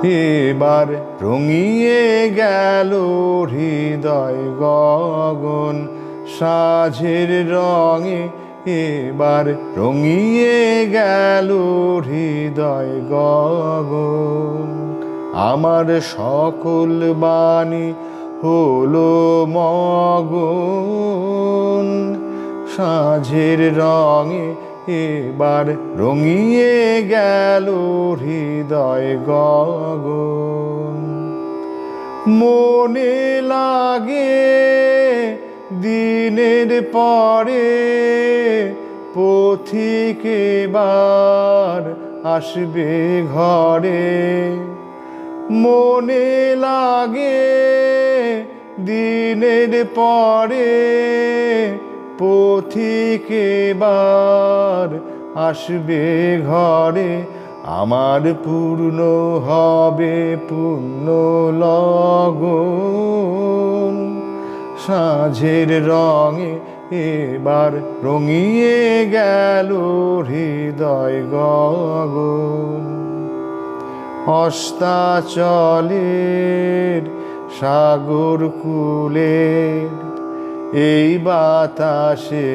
এবার রঙিয়ে গেল হৃদয় গগন সাঁঝের রঙে, এবার রঙিয়ে গেল হৃদয় গগন। আমার সকল বাণী হলো মগন সাঁঝের রঙে, এবার রঙিয়ে গেল হৃদয় গগন। মনে লাগে দিনের পরে পথিক এবার আসবে ঘরে। মনে লাগে দিনের পরে পথিক এবার আসবে ঘরে। আমার পূর্ণ হবে পূর্ণ লগন সাঁঝের রঙে, এবার রঙিয়ে গেল হৃদয় গগন। অস্তাচলের সাগর কূলের এই বাতাসে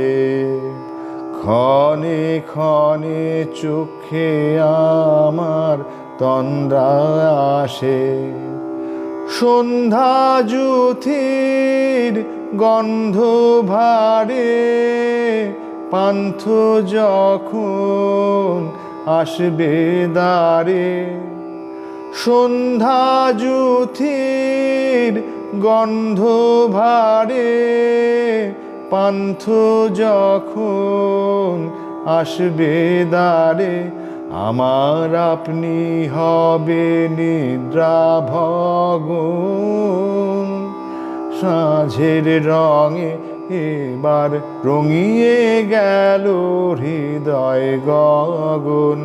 ক্ষণে ক্ষণে চোখে আমার তন্দ্রা আসে। সন্ধ্যা জ্যোতির গন্ধ ভারে পান্থ যখন আসবে দ্বারে। সন্ধ্যা জ্যোতির গন্ধ ভারে পান্থ যখন আসবে দ্বারে। আমার আপনি হবে নিদ্রা ভগন সাঁঝের রঙে, এবার রঙিয়ে গেল হৃদয় গগন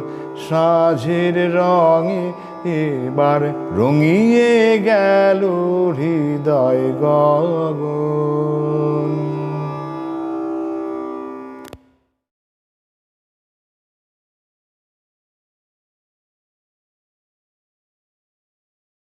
সাঁঝের রঙে, এবার রঙিয়ে গেল হৃদয় গগন।